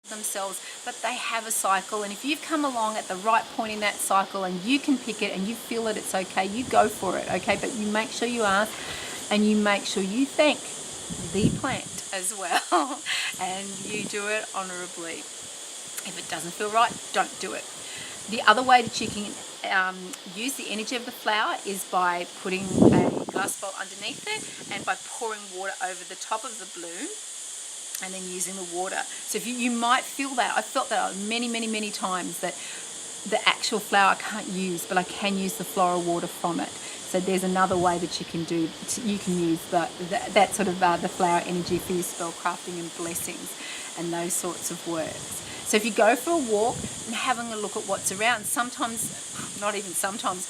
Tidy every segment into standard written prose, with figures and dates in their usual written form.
themselves, but they have a cycle, and if you've come along at the right point in that cycle and you can pick it and you feel that it's okay, you go for it, okay? But you make sure you ask, and you make sure you thank the plant as well, and you do it honorably. If it doesn't feel right, don't do it. The other way that you can use the energy of the flower is by putting a glass bowl underneath it and by pouring water over the top of the bloom and then using the water. So if you might feel that. I felt that many times, that the actual flower I can't use, but I can use the floral water from it. So there's another way that you can do. You can use that sort of the flower energy for your spell crafting and blessings and those sorts of works. So if you go for a walk and having a look at what's around, sometimes, not even sometimes,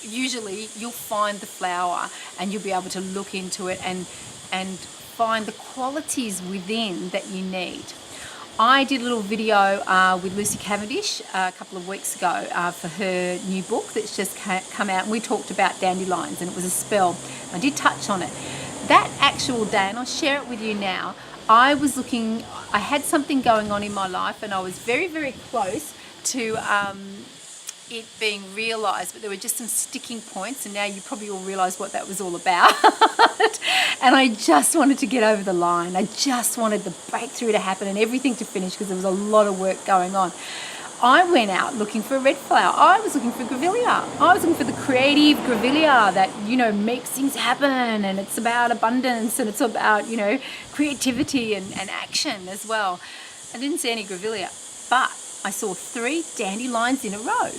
usually you'll find the flower and you'll be able to look into it and find the qualities within that you need. I did a little video with Lucy Cavendish a couple of weeks ago for her new book that's just come out, and we talked about dandelions, and it was a spell. I did touch on it. That actual day, and I'll share it with you now, I had something going on in my life, and I was very close to it being realised, but there were just some sticking points, and now you probably all realise what that was all about. And I just wanted to get over the line. I just wanted the breakthrough to happen and everything to finish, because there was a lot of work going on. I went out looking for a red flower. I was looking for grevillea. I was looking for the creative grevillea that, makes things happen, and it's about abundance, and it's about, creativity and action as well. I didn't see any grevillea, but I saw 3 dandelions in a row.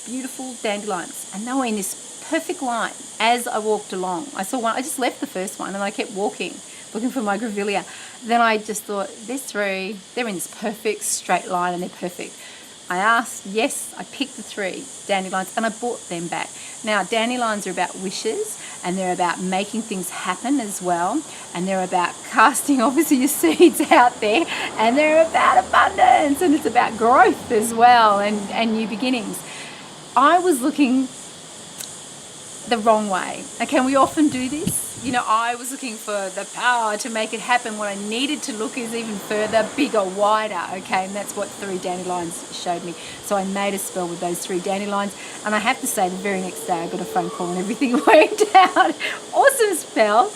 Beautiful dandelions, and they were in this perfect line as I walked along. I saw one. I just left the first one and I kept walking looking for my grevillea. Then I just thought, there's 3, they're in this perfect straight line and they're perfect. I asked, yes, I picked the 3 dandelions and I brought them back. Now, dandelions are about wishes, and they're about making things happen as well, and they're about casting obviously your seeds out there, and they're about abundance, and it's about growth as well, and new beginnings. I was looking the wrong way. Okay, we often do this. I was looking for the power to make it happen. What I needed to look is even further, bigger, wider. Okay, and that's what 3 dandelions showed me. So I made a spell with those 3 dandelions, and I have to say, the very next day I got a phone call and everything worked out. Awesome spell.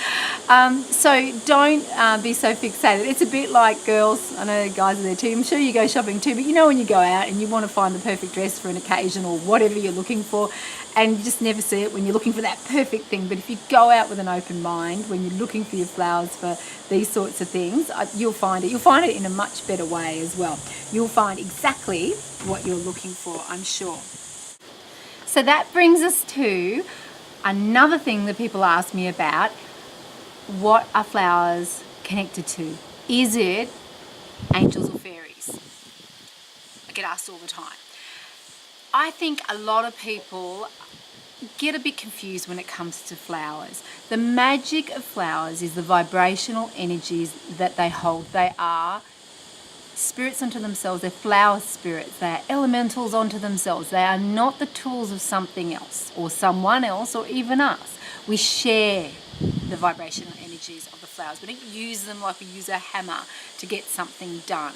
So don't be so fixated. It's a bit like, girls, I know guys are there too, I'm sure you go shopping too, but when you go out and you want to find the perfect dress for an occasion or whatever you're looking for, and you just never see it when you're looking for that perfect thing. But if you go out with an open mind when you're looking for your flowers for these sorts of things, you'll find it. You'll find it in a much better way as well. You'll find exactly what you're looking for, I'm sure. So that brings us to another thing that people ask me about. What are flowers connected to? Is it angels or fairies? I get asked all the time. I think a lot of people get a bit confused when it comes to flowers. The magic of flowers is the vibrational energies that they hold. They are spirits unto themselves. They're flower spirits. They are elementals unto themselves. They are not the tools of something else or someone else or even us. We share the vibrational energies of the flowers. We don't use them like we use a hammer to get something done.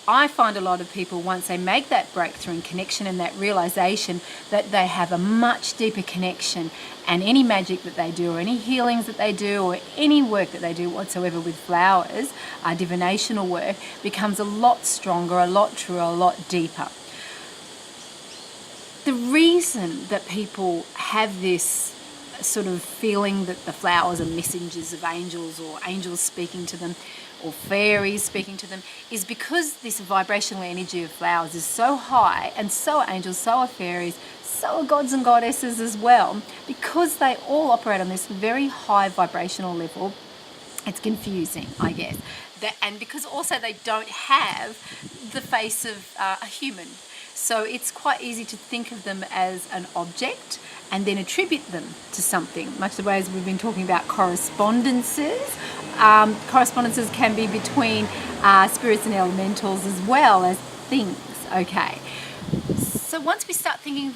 I find a lot of people, once they make that breakthrough and connection and that realization, that they have a much deeper connection, and any magic that they do or any healings that they do or any work that they do whatsoever with flowers, divinational work, becomes a lot stronger, a lot truer, a lot deeper. The reason that people have this sort of feeling that the flowers are messengers of angels or angels speaking to them or fairies speaking to them is because this vibrational energy of flowers is so high, and so are angels, so are fairies, so are gods and goddesses as well. Because they all operate on this very high vibrational level, it's confusing, I guess. And because also they don't have the face of a human. So it's quite easy to think of them as an object and then attribute them to something, much the way as we've been talking about correspondences. Correspondences can be between spirits and elementals as well as things, okay? So once we start thinking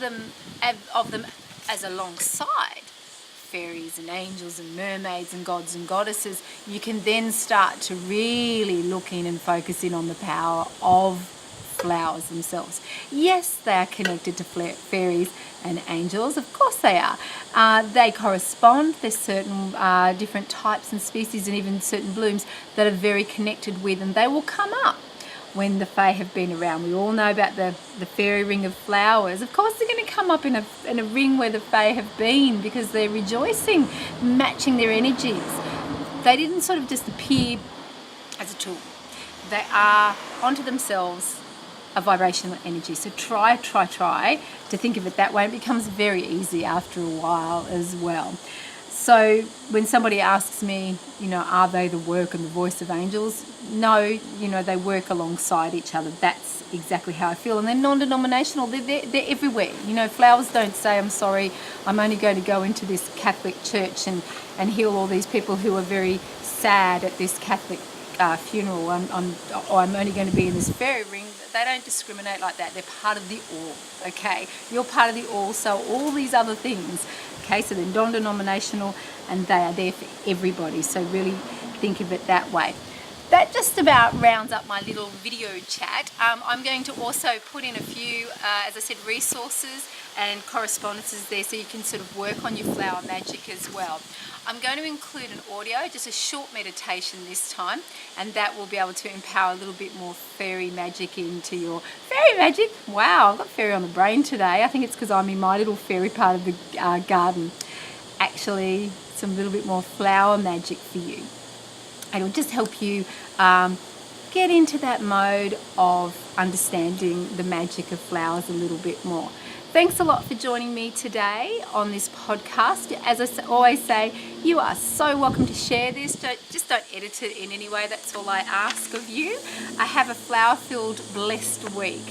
of them as alongside fairies and angels and mermaids and gods and goddesses, you can then start to really look in and focus in on the power of flowers themselves. Yes, they are connected to fairies and angels, of course they are. They correspond. There's certain different types and species and even certain blooms that are very connected with, and they will come up when the fae have been around. We all know about the fairy ring of flowers. Of course they're going to come up in a ring where the fae have been, because they're rejoicing, matching their energies. They didn't sort of just appear as a tool. They are onto themselves a vibrational energy. So try to think of it that way. It becomes very easy after a while as well. So when somebody asks me, are they the work and the voice of angels? No, they work alongside each other. That's exactly how I feel. And they're non-denominational. They're everywhere. Flowers don't say, I'm sorry, I'm only going to go into this Catholic church and heal all these people who are very sad at this Catholic funeral. I'm only going to be in this fairy ring. They don't discriminate like that. They're part of the all, okay? You're part of the all, so all these other things, okay? So they're non-denominational and they are there for everybody. So really think of it that way. That just about rounds up my little video chat. I'm going to also put in a few, as I said, resources and correspondences there, so you can sort of work on your flower magic as well. I'm going to include an audio, just a short meditation this time, and that will be able to empower a little bit more fairy magic into your fairy magic. Wow, I've got fairy on the brain today. I think it's because I'm in my little fairy part of the garden. Actually, some little bit more flower magic for you. And it'll just help you get into that mode of understanding the magic of flowers a little bit more. Thanks a lot for joining me today on this podcast. As I always say, you are so welcome to share this. Just don't edit it in any way. That's all I ask of you. I have a flower-filled, blessed week.